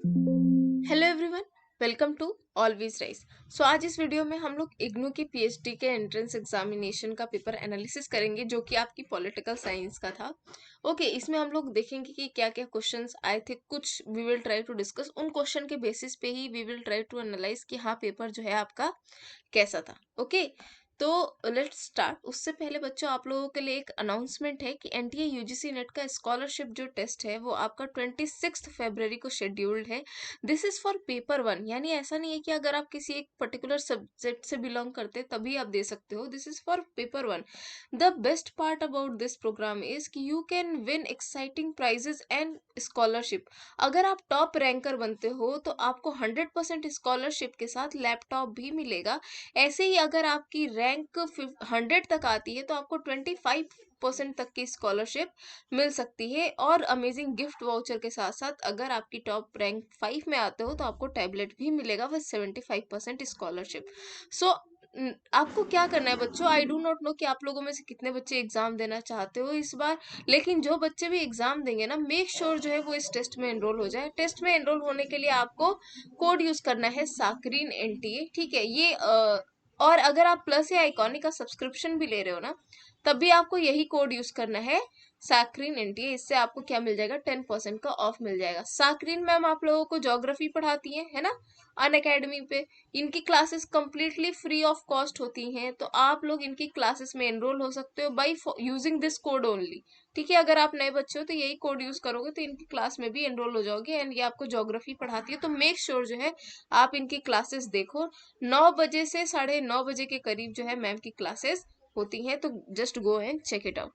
Hello everyone, welcome to always rise. So आज इस video में हम लोग इग्नू की पीएचडी के एंट्रेंस एग्जामिनेशन का पेपर एनालिसिस करेंगे जो कि आपकी पॉलिटिकल साइंस का था। इसमें हम लोग देखेंगे कि क्या क्या क्वेश्चंस आए थे। कुछ we will try to discuss, उन क्वेश्चन के बेसिस पे ही we will try to analyse कि हाँ पेपर जो है आपका कैसा था। तो लेट्स स्टार्ट। उससे पहले बच्चों आप लोगों के लिए एक अनाउंसमेंट है कि एनटीए यूजीसी नेट का स्कॉलरशिप जो टेस्ट है वो आपका 26 फरवरी को शेड्यूल्ड है। This is for paper one, यानी ऐसा नहीं है कि अगर आप किसी एक पर्टिकुलर सब्जेक्ट से बिलोंग करते तभी आप दे सकते हो। This is for paper one. The best part about this programme is कि you can win exciting prizes and scholarship. अगर आप टॉप रैंकर बनते हो तो आपको 100% स्कॉलरशिप के साथ लैपटॉप भी मिलेगा। ऐसे ही अगर आपकी रैंक 100 तक आती है तो आपको 25% तक की स्कॉलरशिप मिल सकती है, और अमेजिंग गिफ्ट वाउचर के साथ साथ अगर आपकी टॉप रैंक 5 में आते हो तो आपको टैबलेट भी मिलेगा विद 75% स्कॉलरशिप। सो आपको क्या करना है बच्चों, आई डू नॉट नो कि आप लोगों में से कितने बच्चे एग्जाम देना चाहते हो इस बार, लेकिन जो बच्चे भी एग्जाम देंगे ना, मेक श्योर जो है वो इस टेस्ट में एनरोल हो जाए। टेस्ट में एनरोल होने के लिए आपको कोड यूज करना है साकरीन एनटीए, ठीक है। और अगर आप प्लस या आइकॉनिक का सब्सक्रिप्शन भी ले रहे हो ना, तब भी आपको यही कोड यूज करना है साकरीन एनटीए। इससे आपको क्या मिल जाएगा, 10% का ऑफ मिल जाएगा। साकरीन मैम आप लोगों को ज्योग्राफी पढ़ाती है ना, अन अकेडमी पे। इनकी classes completely free of cost होती हैं, तो आप लोग इनकी क्लासेस में एनरोल हो सकते हो by using this code only, ठीक है। अगर आप नए बच्चे हो तो यही कोड यूज करोगे तो इनकी क्लास में भी एनरोल हो जाओगे। एंड ये आपको ज्योग्राफी पढ़ाती है, तो मेक श्योर जो है आप इनकी क्लासेस देखो। 9 बजे से 9:30 बजे के करीब जो है मैम की क्लासेस होती हैं, तो just go and check it out.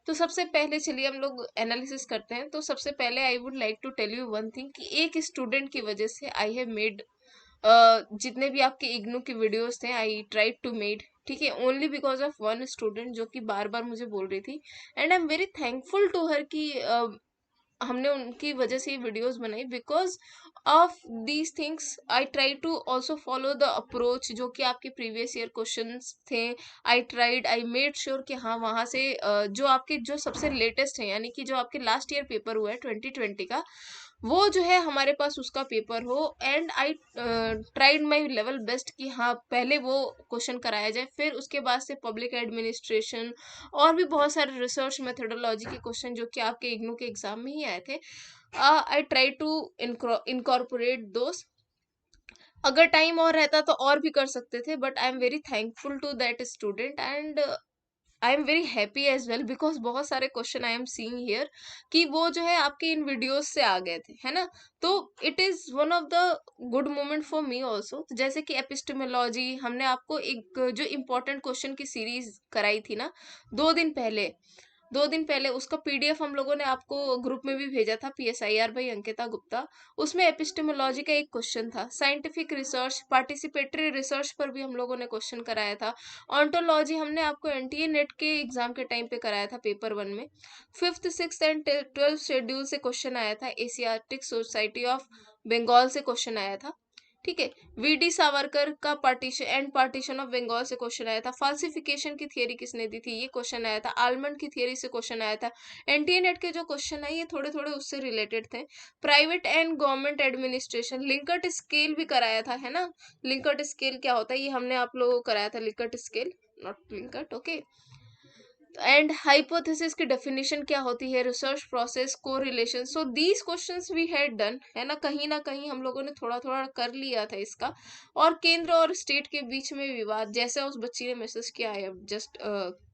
तो सबसे पहले चलिए हम लोग एनालिसिस करते हैं। तो सबसे पहले I would like to tell you one thing कि एक स्टूडेंट की वजह से आई हैव मेड जितने भी आपके इग्नू की वीडियोस थे आई ट्राइड टू मेड, ठीक है, only because of one student जो कि बार बार मुझे बोल रही थी। And I am very thankful to her कि हमने उनकी वजह से ये वीडियोस बनाई। Because of these things I try to also follow the approach जो कि आपके प्रीवियस ईयर क्वेश्चंस थे। आई मेड श्योर कि हाँ वहां से जो आपके जो सबसे लेटेस्ट है, यानी कि जो आपके लास्ट ईयर पेपर हुआ है 2020 का, वो जो है हमारे पास उसका पेपर हो। And I tried my level best कि हाँ पहले वो क्वेश्चन कराया जाए, फिर उसके बाद से पब्लिक एडमिनिस्ट्रेशन और भी बहुत सारे रिसर्च मेथोडोलॉजी के क्वेश्चन जो कि आपके इग्नू के एग्जाम में ही आए थे। आई ट्राई टू इनकॉर्पोरेट दोस्त। अगर टाइम और रहता तो और भी कर सकते थे, but I am very thankful to that student. And I am very happy as well because बहुत सारे question I am seeing here कि वो जो है आपके इन वीडियोस से आ गए थे, है ना। तो it is one of the good moment for me also. जैसे कि एपिस्टेमोलॉजी हमने आपको एक जो इम्पोर्टेंट क्वेश्चन की सीरीज कराई थी ना 2 दिन पहले, 2 दिन पहले उसका पीडीएफ हम लोगों ने आपको ग्रुप में भी भेजा था, पीएसआईआर बाई अंकिता गुप्ता। उसमें एपिस्टेमोलॉजी का एक क्वेश्चन था। साइंटिफिक रिसर्च पार्टिसिपेटरी रिसर्च पर भी हम लोगों ने क्वेश्चन कराया था। ऑन्टोलॉजी हमने आपको एनटीए नेट के एग्जाम के टाइम पे कराया था पेपर वन में। 5th 6th and 12th schedule से क्वेश्चन आया था। एशियाटिक सोसाइटी ऑफ बंगाल से क्वेश्चन आया था, ठीक है। वीडी सावरकर का पार्टीशन ऑफ बंगाल से क्वेश्चन आया था। फाल्सिफिकेशन की थियरी किसने दी थी, ये क्वेश्चन आया था। आलमंड की थियरी से क्वेश्चन आया था। एनटीए नेट के जो क्वेश्चन है ये थोड़े थोड़े उससे रिलेटेड थे। Private and government administration, Likert scale भी कराया था, है ना। लिंकर्ट स्केल क्या होता है ये हमने आप लोगों को कराया था, Likert scale not Likert, okay. And hypothesis की डेफिनेशन क्या होती है, research process, correlation. So these questions we had done, है ना कहीं हम लोगों ने थोड़ा थोड़ा कर लिया था इसका। और केंद्र और स्टेट के बीच में विवाद, जैसे उस बच्ची ने मैसेज किया है जस्ट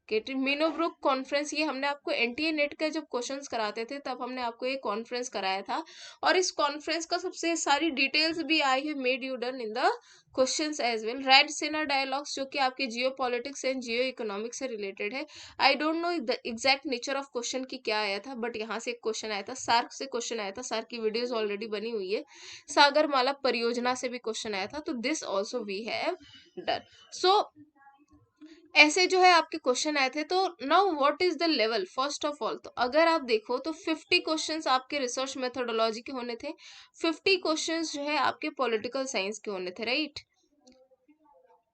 मीनोब्रुक कॉन्फ्रेंस, ये हमने आपको एनटीए नेट का जब क्वेश्चंस कराते थे तब हमने आपको एक कॉन्फ्रेंस कराया था। और इस कॉन्फ्रेंस का सबसे सारी डिटेल्स भी I have made you done in the questions as well. Raisina dialogues जो कि आपके geopolitics and geoeconomics से रिलेटेड है। I don't know the exact nature of question की क्या आया था, बट यहाँ से एक क्वेश्चन आया था। सार्क से क्वेश्चन आया था, सार्क की वीडियोस ऑलरेडी बनी हुई है। सागरमाला परियोजना से भी क्वेश्चन आया था, तो this also we have done. So ऐसे जो है आपके क्वेश्चन आए थे। तो now what is the level, first of all तो अगर आप देखो तो 50 क्वेश्चंस आपके रिसर्च मेथोडोलॉजी के होने थे, 50 क्वेश्चंस जो है आपके पॉलिटिकल साइंस के होने थे, राइट।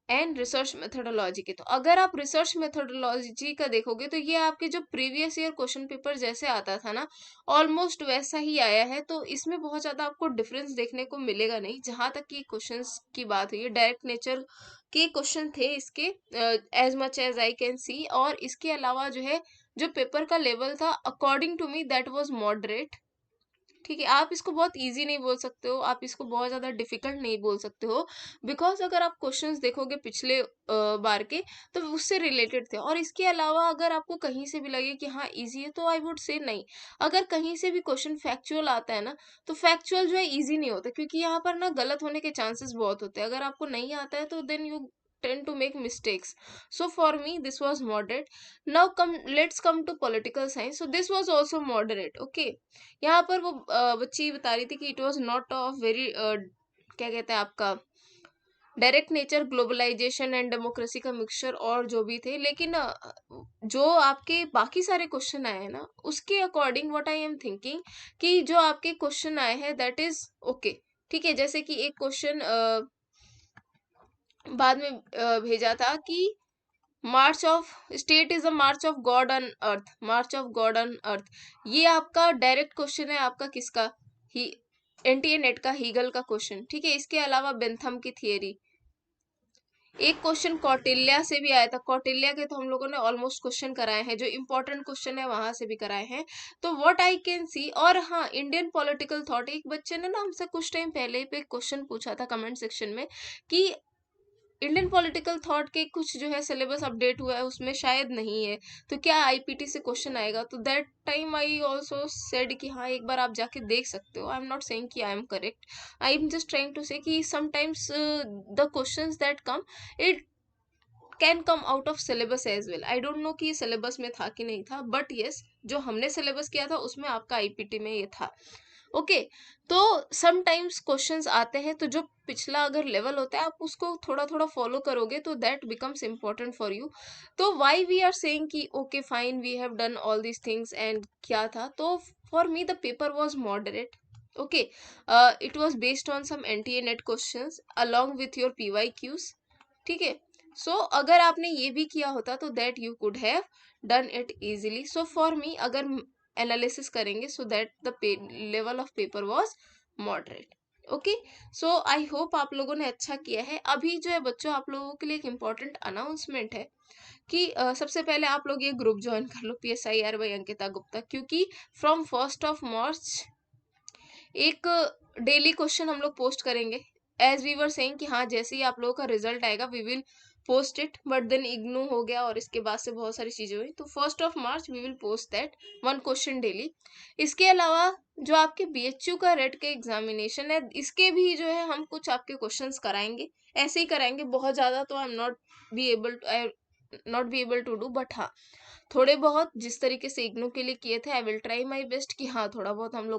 एंड रिसर्च मेथोडोलॉजी के। तो अगर आप रिसर्च मेथोडोलॉजी का देखोगे तो ये आपके जो प्रीवियस ईयर क्वेश्चन पेपर जैसे आता था ना, ऑलमोस्ट वैसा ही आया है। तो इसमें बहुत ज्यादा आपको डिफरेंस देखने को मिलेगा नहीं। जहां तक कि क्वेश्चंस की बात हुई है, डायरेक्ट नेचर के क्वेश्चन थे इसके, as much as I can see. और इसके अलावा जो है, जो पेपर का लेवल था, according to me that was moderate. ठीक है, आप इसको बहुत इजी नहीं बोल सकते हो, आप इसको बहुत ज्यादा डिफिकल्ट नहीं बोल सकते हो, बिकॉज अगर आप क्वेश्चंस देखोगे पिछले बार के, तो उससे रिलेटेड थे। और इसके अलावा अगर आपको कहीं से भी लगे कि हाँ इजी है, तो आई वुड से नहीं। अगर कहीं से भी क्वेश्चन फैक्चुअल आता है ना, तो फैक्चुअल जो है इजी नहीं होता, क्योंकि यहाँ पर ना गलत होने के चांसेस बहुत होते हैं। अगर आपको नहीं आता है तो then you tend to make mistakes. So for me this was moderate. Now let's come to political science. So this was also moderate. Okay, यहाँ पर वो बच्ची बता रही थी कि it was not of very, क्या कहते हैं आपका, direct nature, globalization and democracy का मिक्सचर और जो भी थे। लेकिन जो आपके बाकी सारे क्वेश्चन आए हैं ना, उसके according what I am thinking कि जो आपके क्वेश्चन आए हैं दैट इज ओके। ठीक है, जैसे कि एक क्वेश्चन बाद में भेजा था कि march of state is a march of God on earth, march of God on earth. ये आपका डायरेक्ट क्वेश्चन है, आपका किसका, ही एनटीए नेट का, हीगल का क्वेश्चन। ठीक है, इसके अलावा बेंथम की थियरी। एक क्वेश्चन कौटिल्या से भी आया था। कौटिल्या के तो हम लोगों ने ऑलमोस्ट क्वेश्चन कराए हैं, जो इंपॉर्टेंट क्वेश्चन है वहां से भी कराए हैं। तो व्हाट आई कैन सी। और हाँ, इंडियन पॉलिटिकल थॉट, एक बच्चे ने ना हमसे कुछ टाइम पहले पे क्वेश्चन पूछा था कमेंट सेक्शन में कि इंडियन पॉलिटिकल थॉट के कुछ जो है सिलेबस अपडेट हुआ है, उसमें शायद नहीं है, तो क्या आईपीटी से क्वेश्चन आएगा। तो that time I also said कि हाँ एक बार आप जाके देख सकते हो। आई एम नॉट सेइंग कि I am correct, I am just trying to say कि sometimes the questions that come, it can come out of syllabus as well. I don't know कि ये सिलेबस में था कि नहीं था, बट यस, जो हमने सिलेबस किया था उसमें आपका आईपीटी में ये था। ओके, तो समटाइम्स क्वेश्चंस आते हैं, तो जो पिछला अगर लेवल होता है आप उसको थोड़ा थोड़ा फॉलो करोगे तो that becomes important for you. तो वाई वी आर सेइंग कि okay fine we have done all these things and क्या था। तो for me the paper was moderate. Okay, it was based on some NTA NET questions along with your पीवाई क्यूज। ठीक है, सो अगर आपने ये भी किया होता तो that you could have done it easily. So for me अगर एनालिसिस करेंगे, so that the level of paper was moderate. Okay, so I hope आप लोगों ने अच्छा किया है। अभी जो है बच्चों, आप लोगों के लिए एक इम्पॉर्टेंट अनाउंसमेंट है कि सबसे पहले आप लोग ये ग्रुप ज्वाइन कर लो, PSIR बाई अंकिता गुप्ता, क्योंकि फ्रॉम 1 मार्च एक डेली क्वेश्चन हम लोग पोस्ट करेंगे। एज वी वर सेइंग कि हाँ जैसे ही आप लोगों का रिजल्ट आएगा we will post it, but then IGNOU हो गया और इसके बाद से बहुत सारी चीजें हुई। तो 1 March we will post that 1 question daily. इसके अलावा जो आपके BHU का रेट के एग्जामिनेशन है, इसके भी जो है हम कुछ आपके क्वेश्चंस कराएंगे, ऐसे ही कराएंगे। बहुत ज्यादा तो I am not be able to do, but हाँ थोड़े बहुत जिस तरीके से इग्नू के लिए किए थे, I will try my best कि हाँ थोड़ा बहुत हम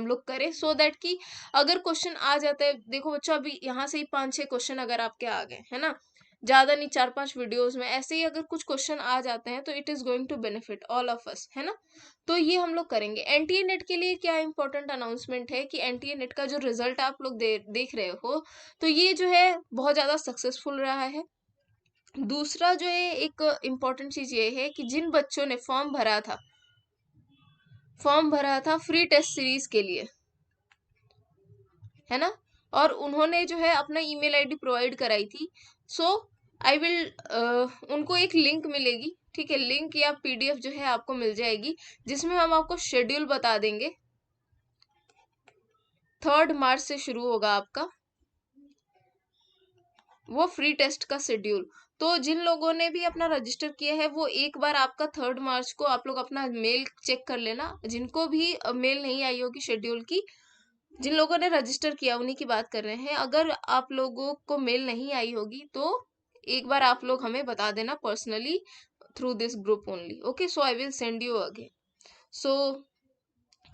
लोग करें, सो दैट कि अगर क्वेश्चन आ जाता है, देखो बच्चों अभी यहाँ से ही 5-6 क्वेश्चन अगर आपके आ गए है ना, ज्यादा नहीं, 4-5 वीडियोस में ऐसे ही अगर कुछ क्वेश्चन आ जाते हैं, तो it is going to benefit all of us, है ना। तो ये हम लोग करेंगे। एनटीए नेट के लिए क्या इंपॉर्टेंट अनाउंसमेंट है कि एनटीए नेट का जो रिजल्ट आप लोग देख रहे हो, तो ये जो है बहुत ज्यादा सक्सेसफुल रहा है। दूसरा जो है एक इम्पॉर्टेंट चीज ये है कि जिन बच्चों ने फॉर्म भरा था फ्री टेस्ट सीरीज के लिए, है ना, और उन्होंने जो है अपना ईमेल आईडी प्रोवाइड कराई थी, सो आई विल उनको एक लिंक मिलेगी। ठीक है, लिंक या PDF जो है आपको मिल जाएगी, जिसमें हम आपको शेड्यूल बता देंगे। 3 मार्च से शुरू होगा आपका वो फ्री टेस्ट का शेड्यूल। तो जिन लोगों ने भी अपना रजिस्टर किया है, वो एक बार आपका 3 मार्च को आप लोग अपना मेल चेक कर लेना। जिनको भी मेल नहीं आई होगी शेड्यूल की, जिन लोगों ने रजिस्टर किया उन्हीं की बात कर रहे हैं, अगर आप लोगों को मेल नहीं आई होगी तो एक बार आप लोग हमें बता देना personally through this group only. Okay, so I will send you again. So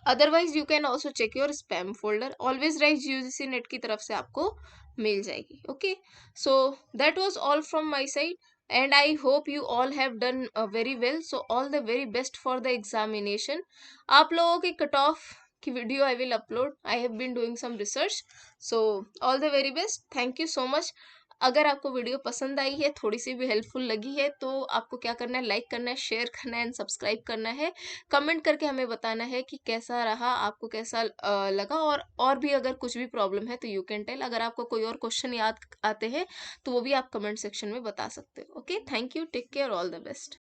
otherwise you can also check your spam folder. Always rise UGC NET की तरफ से आपको मिल जाएगी। Okay, so that was all from my side and I hope you all have done very well. So all the very best for the examination. आप लोगों के cut off की video I will upload. I have been doing some research, so all the very best, thank you so much. अगर आपको video पसंद आई है, थोड़ी सी भी हेल्पफुल लगी है, तो आपको क्या करना है, लाइक करना है, शेयर करना है एंड सब्सक्राइब करना है। कमेंट करके हमें बताना है कि कैसा रहा, आपको कैसा लगा, और भी अगर कुछ भी प्रॉब्लम है तो यू कैन टेल। अगर आपको कोई और क्वेश्चन याद आते हैं तो वो भी आप कमेंट सेक्शन में बता सकते हो। Okay, thank you, take care, all the best.